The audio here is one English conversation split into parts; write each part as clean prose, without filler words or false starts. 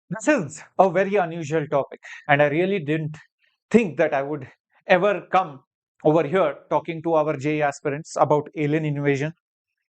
This is a very unusual topic, and I really didn't think that I would ever come over here talking to our JEE aspirants about alien invasion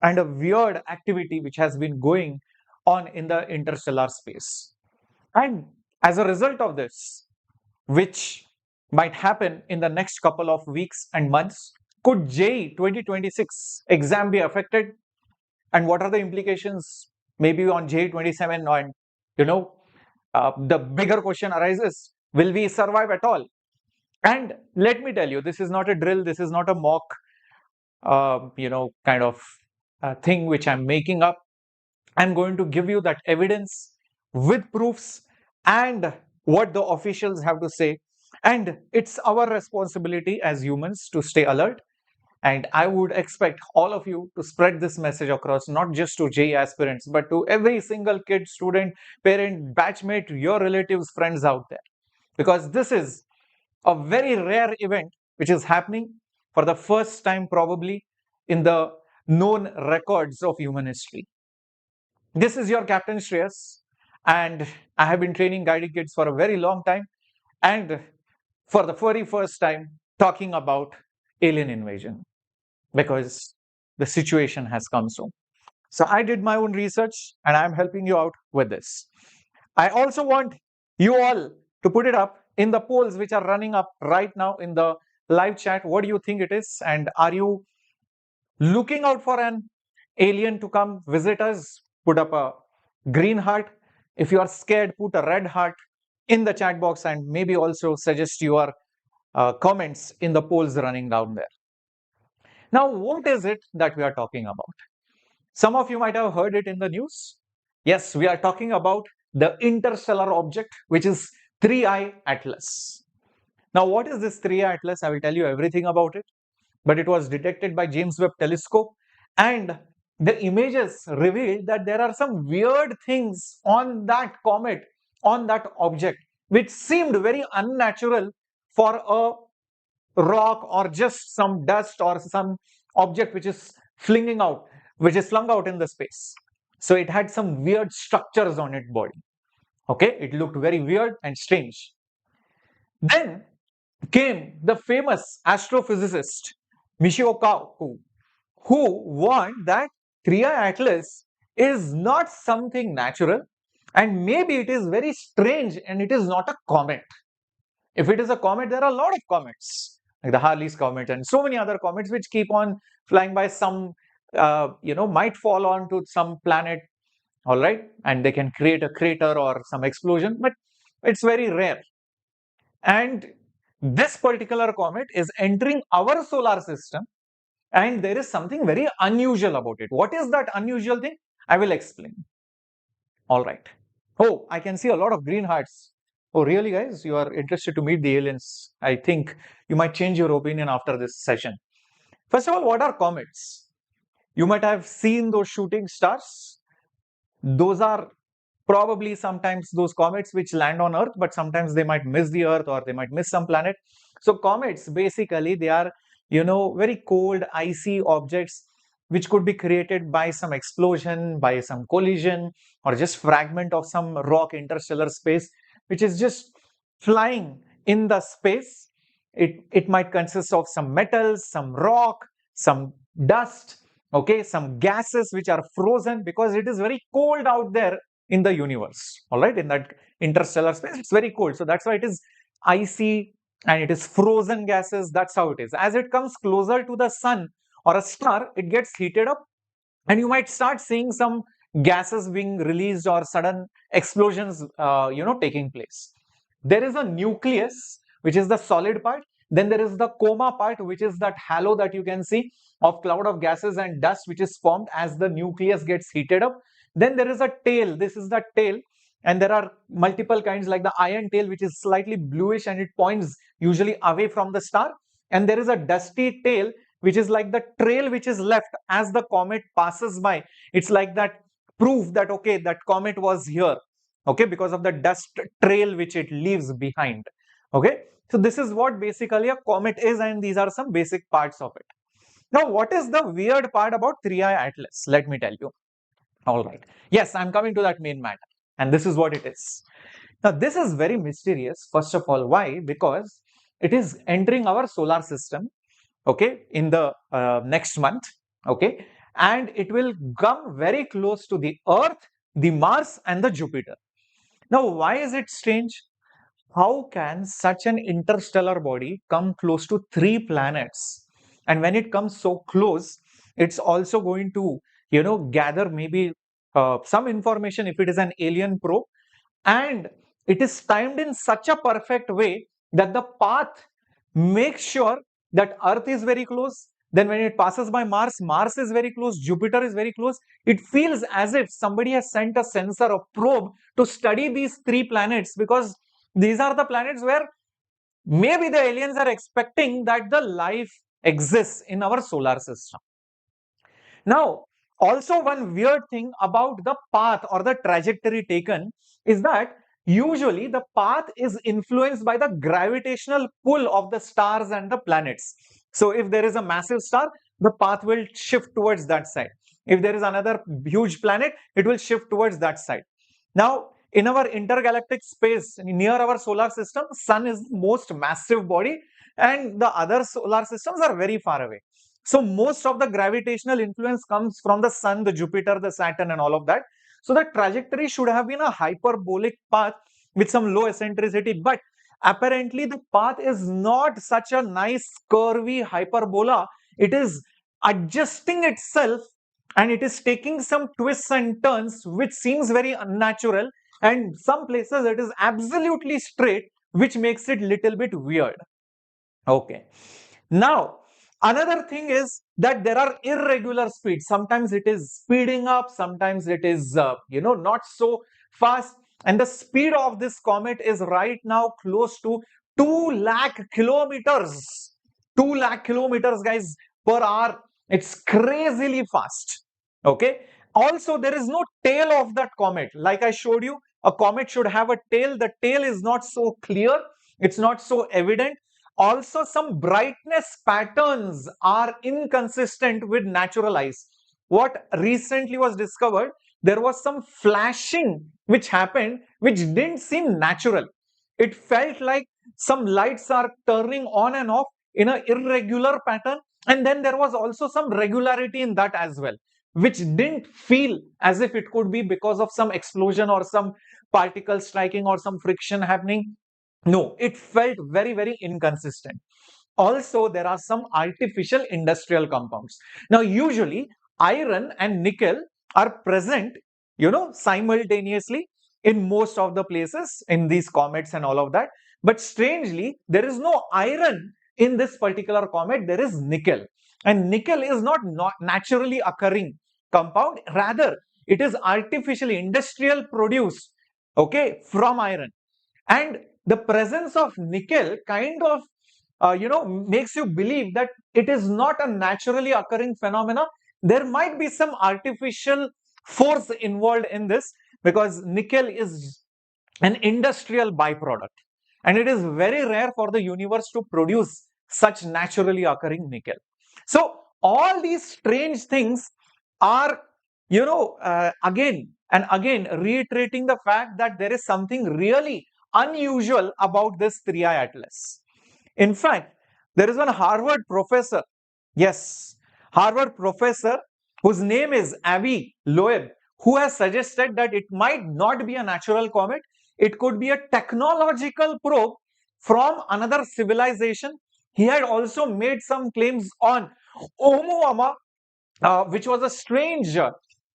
and a weird activity which has been going on in the interstellar space. And as a result of this, which might happen in the next couple of weeks and months, could JEE 2026 exam be affected? And what are the implications maybe on JEE 27? And you know, the bigger question arises, will we survive at all? And let me tell you, this is not a drill, this is not a mock kind of thing which I'm making up. I'm going to give you that evidence with proofs and what the officials have to say. And it's our responsibility as humans to stay alert. And I would expect all of you to spread this message across, not just to JEE aspirants, but to every single kid, student, parent, batchmate, your relatives, friends out there. Because this is a very rare event which is happening for the first time probably in the known records of human history. This is your Captain Shreyas, and I have been training guided kids for a very long time, and for the very first time talking about alien invasion because the situation has come so. So I did my own research and I'm helping you out with this. I also want you all to put it up in the polls which are running up right now in the live chat. What do you think it is? And are you looking out for an alien to come visit us? Put up a green heart. If you are scared, put a red heart in the chat box and maybe also suggest your comments in the polls running down there. Now, what is it that we are talking about? Some of you might have heard it in the news. Yes, we are talking about the interstellar object, which is 3I Atlas. Now, what is this 3I Atlas? I will tell you everything about it. But it was detected by James Webb Telescope, and the images revealed that there are some weird things on that comet, on that object, which seemed very unnatural for a rock or just some dust or some object which is flung out in the space. So it had some weird structures on its body. Okay, it looked very weird and strange. Then came the famous astrophysicist Michio Kaku, who warned that 3I Atlas is not something natural and maybe it is very strange and it is not a comet. If it is a comet, there are a lot of comets, like the Harley's comet and so many other comets which keep on flying by. Some, might fall onto some planet, all right, and they can create a crater or some explosion, but it's very rare. And this particular comet is entering our solar system, and there is something very unusual about it. What is that unusual thing? I will explain. All right. Oh, I can see a lot of green hearts. Oh, really, guys? You are interested to meet the aliens? I think you might change your opinion after this session. First of all, what are comets? You might have seen those shooting stars. Those are probably sometimes those comets which land on Earth, but sometimes they might miss the Earth or they might miss some planet. So comets, basically, they are, very cold, icy objects which could be created by some explosion, by some collision, or just fragment of some rock interstellar space, which is just flying in the space. It might consist of some metals, some rock, some dust, okay, some gases which are frozen because it is very cold out there in the universe, all right, in that interstellar space. It's very cold. So that's why it is icy and it is frozen gases. That's how it is. As it comes closer to the sun or a star, it gets heated up and you might start seeing some gases being released or sudden explosions taking place. There is a nucleus, which is the solid part. Then there is the coma part, which is that halo that you can see of cloud of gases and dust which is formed as the nucleus gets heated up. Then there is a tail. This is the tail, and there are multiple kinds, like the iron tail, which is slightly bluish and it points usually away from the star. And there is a dusty tail, which is like the trail which is left as the comet passes by. It's like that proof that, okay, that comet was here, okay, because of the dust trail which it leaves behind. Okay, so this is what basically a comet is, and these are some basic parts of it. Now, what is the weird part about 3I Atlas? Let me tell you. All right. Yes, I'm coming to that main matter. And this is what it is. Now, this is very mysterious. First of all, why? Because it is entering our solar system, okay, in the next month, okay, and it will come very close to the Earth, the Mars, and the Jupiter. Now, why is it strange? How can such an interstellar body come close to three planets? And when it comes so close, it's also going to, gather maybe some information if it is an alien probe. And it is timed in such a perfect way that the path makes sure that Earth is very close. Then when it passes by Mars, Mars is very close, Jupiter is very close. It feels as if somebody has sent a sensor, a probe to study these three planets, because these are the planets where maybe the aliens are expecting that the life exists in our solar system. Now, also one weird thing about the path or the trajectory taken is that usually the path is influenced by the gravitational pull of the stars and the planets. So if there is a massive star, the path will shift towards that side. If there is another huge planet, it will shift towards that side. Now, in our intergalactic space near our solar system, sun is the most massive body and the other solar systems are very far away. So most of the gravitational influence comes from the sun, the Jupiter, the Saturn, and all of that. So the trajectory should have been a hyperbolic path with some low eccentricity, but apparently the path is not such a nice curvy hyperbola. It is adjusting itself and it is taking some twists and turns which seems very unnatural, and some places it is absolutely straight, which makes it little bit weird. Okay. Now, another thing is that there are irregular speeds. Sometimes it is speeding up, sometimes it is, not so fast. And the speed of this comet is right now close to 2 lakh kilometers. 2 lakh kilometers, guys, per hour. It's crazily fast. Okay. Also, there is no tail of that comet. Like I showed you, a comet should have a tail. The tail is not so clear. It's not so evident. Also, some brightness patterns are inconsistent with natural eyes. What recently was discovered, there was some flashing which happened, which didn't seem natural. It felt like some lights are turning on and off in an irregular pattern. And then there was also some regularity in that as well, which didn't feel as if it could be because of some explosion or some particle striking or some friction happening. No, it felt very, very inconsistent. Also, there are some artificial industrial compounds. Now, usually iron and nickel are present, simultaneously in most of the places in these comets and all of that. But strangely, there is no iron in this particular comet, there is nickel. And nickel is not naturally occurring compound, rather, it is artificially industrial produced, okay, from iron. And the presence of nickel kind of makes you believe that it is not a naturally occurring phenomena. There might be some artificial force involved in this, because nickel is an industrial byproduct and it is very rare for the universe to produce such naturally occurring nickel. So all these strange things are, again and again reiterating the fact that there is something really unusual about this 3i atlas. In fact, there is one Harvard professor, yes, Harvard professor whose name is Avi Loeb, who has suggested that it might not be a natural comet, it could be a technological probe from another civilization. He had also made some claims on Oumuamua, which was a strange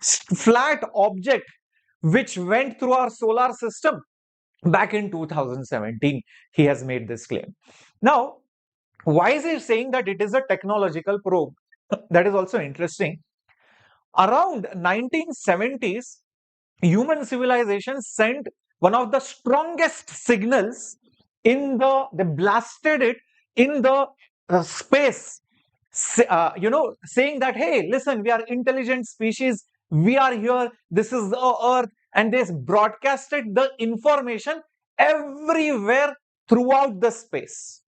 flat object which went through our solar system. Back in 2017, he has made this claim. Now, why is he saying that it is a technological probe? That is also interesting. Around 1970s, human civilization sent one of the strongest signals they blasted it in the space, saying that, hey, listen, we are intelligent species, we are here, this is the Earth, and they broadcasted the information everywhere throughout the space,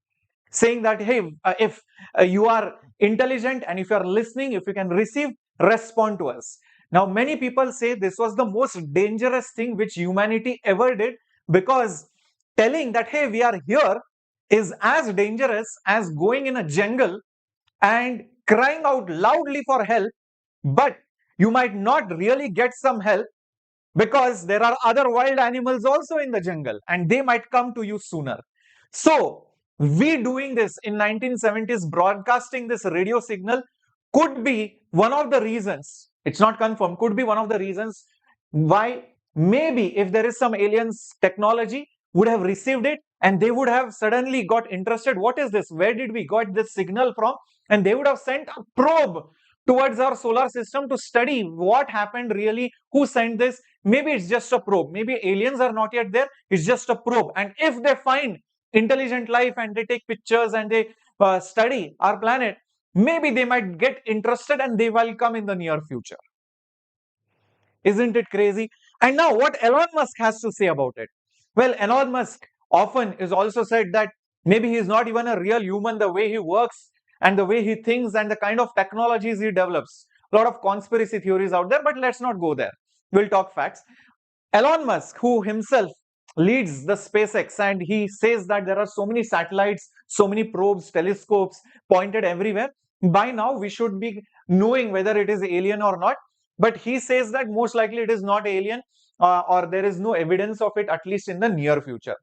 saying that, hey, if you are intelligent and if you are listening, if you can receive, respond to us. Now, many people say this was the most dangerous thing which humanity ever did, because telling that, hey, we are here is as dangerous as going in a jungle and crying out loudly for help, but you might not really get some help, because there are other wild animals also in the jungle and they might come to you sooner. So, we doing this in 1970s, broadcasting this radio signal, could be one of the reasons, it's not confirmed, could be one of the reasons why maybe if there is some aliens technology would have received it and they would have suddenly got interested. What is this? Where did we got this signal from? And they would have sent a probe towards our solar system to study what happened really, who sent this. Maybe it's just a probe. Maybe aliens are not yet there. It's just a probe. And if they find intelligent life and they take pictures and they study our planet, maybe they might get interested and they will come in the near future. Isn't it crazy? And now what Elon Musk has to say about it? Well, Elon Musk often is also said that maybe he's not even a real human, the way he works and the way he thinks and the kind of technologies he develops. A lot of conspiracy theories out there, but let's not go there. We'll talk facts. Elon Musk, who himself leads the SpaceX, and he says that there are so many satellites, so many probes, telescopes pointed everywhere. By now, we should be knowing whether it is alien or not. But he says that most likely it is not alien, or there is no evidence of it, at least in the near future.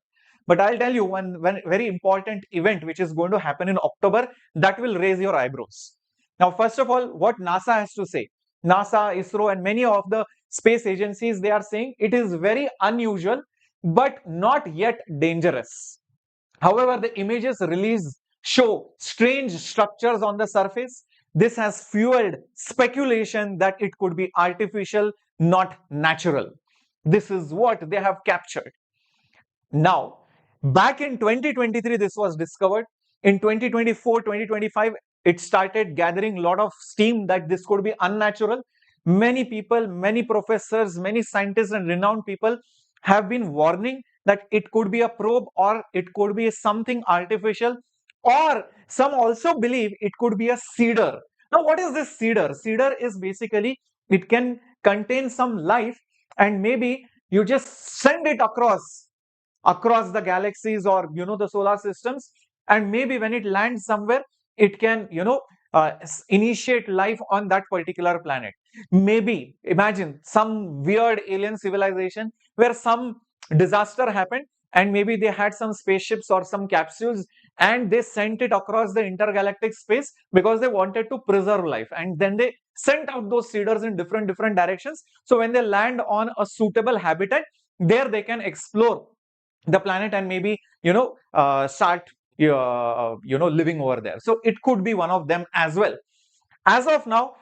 But I'll tell you one very important event which is going to happen in October that will raise your eyebrows. Now, first of all, what NASA has to say. NASA, ISRO, and many of the space agencies, they are saying it is very unusual, but not yet dangerous. However, the images released show strange structures on the surface. This has fueled speculation that it could be artificial, not natural. This is what they have captured. Now, back in 2023, this was discovered. In 2024, 2025, it started gathering a lot of steam that this could be unnatural. Many people, many professors, many scientists and renowned people have been warning that it could be a probe, or it could be something artificial, or some also believe it could be a seeder. Now, what is this seeder? Seeder is basically, it can contain some life, and maybe you just send it across the galaxies, or the solar systems, and maybe when it lands somewhere, it can initiate life on that particular planet. Maybe imagine some weird alien civilization where some disaster happened, and maybe they had some spaceships or some capsules, and they sent it across the intergalactic space because they wanted to preserve life, and then they sent out those seeders in different directions. So when they land on a suitable habitat, there they can explore the planet and maybe start living over there. So it could be one of them as well. As of now,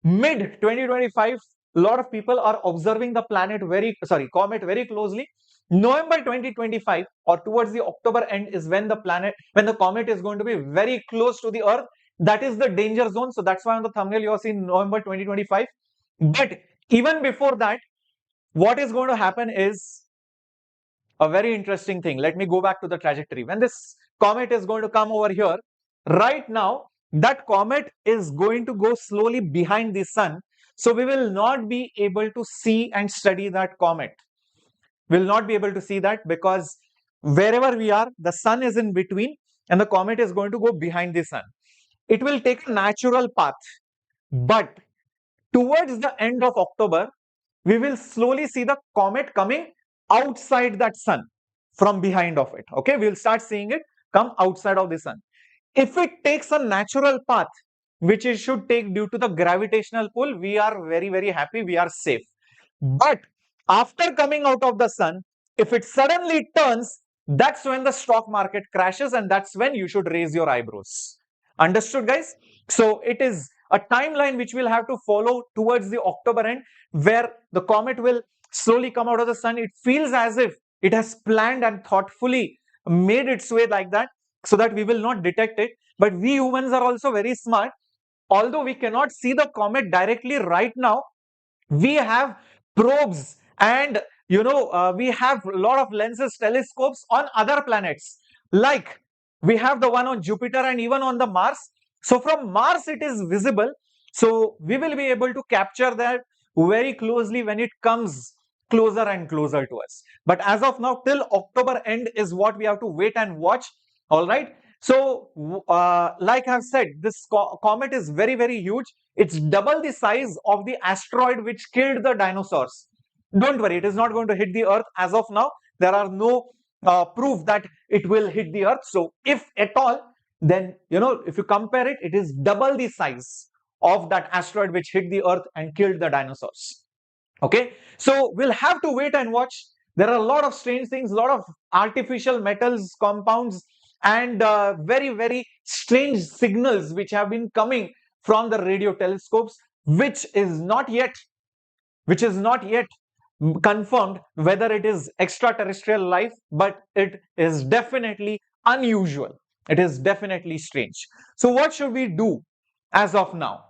mid 2025, a lot of people are observing the comet very closely. November 2025 or towards the October end is when the comet is going to be very close to the Earth. That is the danger zone. So that's why on the thumbnail you are seeing November 2025. But even before that, what is going to happen is a very interesting thing. Let me go back to the trajectory. When this comet is going to come over here, right now, that comet is going to go slowly behind the sun. So we will not be able to see and study that comet. We'll not be able to see that because wherever we are, the sun is in between and the comet is going to go behind the sun. It will take a natural path, but towards the end of October, we will slowly see the comet coming outside that sun from behind of it. Okay, we'll start seeing it come outside of the sun. If it takes a natural path, which it should take due to the gravitational pull, we are very, very happy, we are safe. But after coming out of the sun, if it suddenly turns, that's when the stock market crashes, and that's when you should raise your eyebrows. Understood, guys? So it is a timeline which we'll have to follow towards the October end, where the comet will slowly come out of the sun. It feels as if it has planned and thoughtfully made its way like that, so that we will not detect it. But we humans are also very smart. Although we cannot see the comet directly right now, we have probes and we have a lot of lenses, telescopes on other planets. Like we have the one on Jupiter and even on the Mars. So from Mars it is visible. So we will be able to capture that very closely when it comes closer and closer to us. But as of now, till October end is what we have to wait and watch. All right. So, like I've said, this comet is very, very huge. It's double the size of the asteroid which killed the dinosaurs. Don't worry, it is not going to hit the Earth as of now. There are no proof that it will hit the Earth. So, if at all, then, if you compare it, it is double the size of that asteroid which hit the Earth and killed the dinosaurs. Okay, so we'll have to wait and watch. There are a lot of strange things, a lot of artificial metals, compounds, and very, very strange signals which have been coming from the radio telescopes, which is not yet confirmed whether it is extraterrestrial life, but it is definitely unusual. It is definitely strange. So what should we do as of now?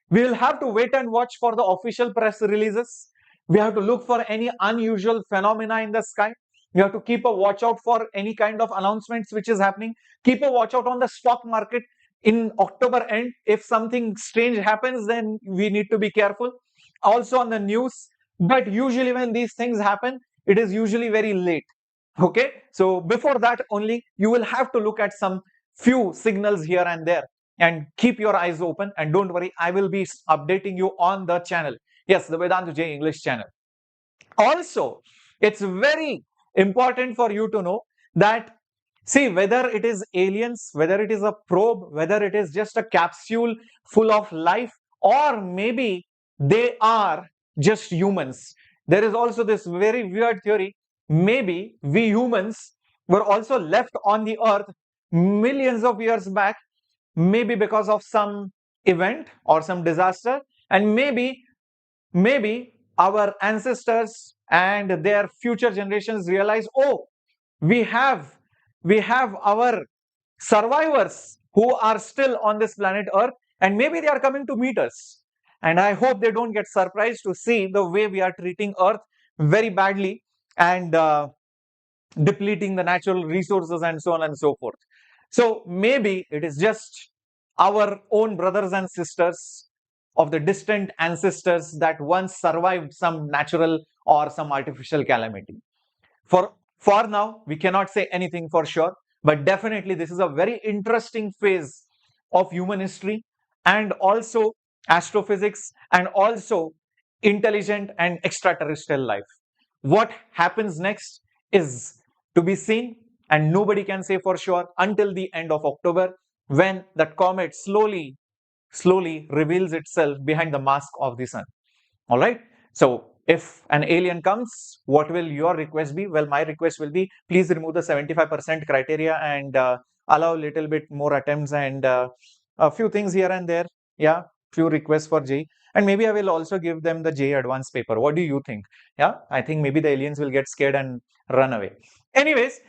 We will have to wait and watch for the official press releases. We have to look for any unusual phenomena in the sky. We have to keep a watch out for any kind of announcements which is happening. Keep a watch out on the stock market in October end. If something strange happens, then we need to be careful. Also on the news. But usually when these things happen, it is usually very late. Okay. So before that only, you will have to look at some few signals here and there. And keep your eyes open, and don't worry, I will be updating you on the channel. Yes, the Vedantu JEE English channel. Also, it's very important for you to know that, see, whether it is aliens, whether it is a probe, whether it is just a capsule full of life, or maybe they are just humans. There is also this very weird theory. Maybe we humans were also left on the earth millions of years back, maybe because of some event or some disaster, and maybe our ancestors and their future generations realize, oh, we have our survivors who are still on this planet Earth, and maybe they are coming to meet us. And I hope they don't get surprised to see the way we are treating Earth very badly and depleting the natural resources and so on and so forth. So maybe it is just our own brothers and sisters of the distant ancestors that once survived some natural or some artificial calamity. For now, we cannot say anything for sure, but definitely this is a very interesting phase of human history, and also astrophysics, and also intelligent and extraterrestrial life. What happens next is to be seen, and nobody can say for sure until the end of October, when that comet slowly reveals itself behind the mask of the sun. All right. So if an alien comes, what will your request be? Well, my request will be, please remove the 75% criteria and allow a little bit more attempts and a few things here and there. Yeah, few requests for JEE. And maybe I will also give them the JEE advanced paper. What do you think? Yeah, I think maybe the aliens will get scared and run away. Anyways,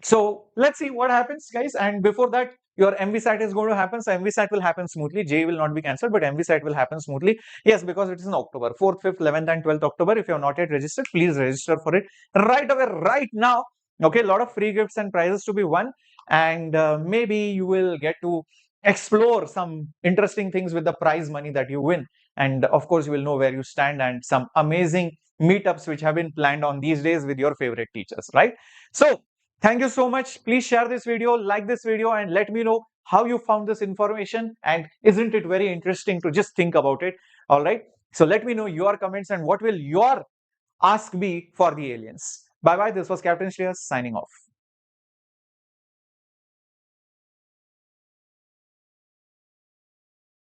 so let's see what happens, guys. And before that, your MVSAT is going to happen. So MVSAT will happen smoothly. JEE will not be cancelled, but MVSAT will happen smoothly. Yes, because it is in October, 4th, 5th, 11th, and 12th October. If you have not yet registered, please register for it right away, right now. Okay, a lot of free gifts and prizes to be won, and maybe you will get to explore some interesting things with the prize money that you win. And of course, you will know where you stand, and some amazing meetups which have been planned on these days with your favorite teachers, right? So thank you so much. Please share this video, like this video, and let me know how you found this information. And isn't it very interesting to just think about it? All right. So let me know your comments and what will your ask be for the aliens. Bye bye. This was Captain Shreyas signing off.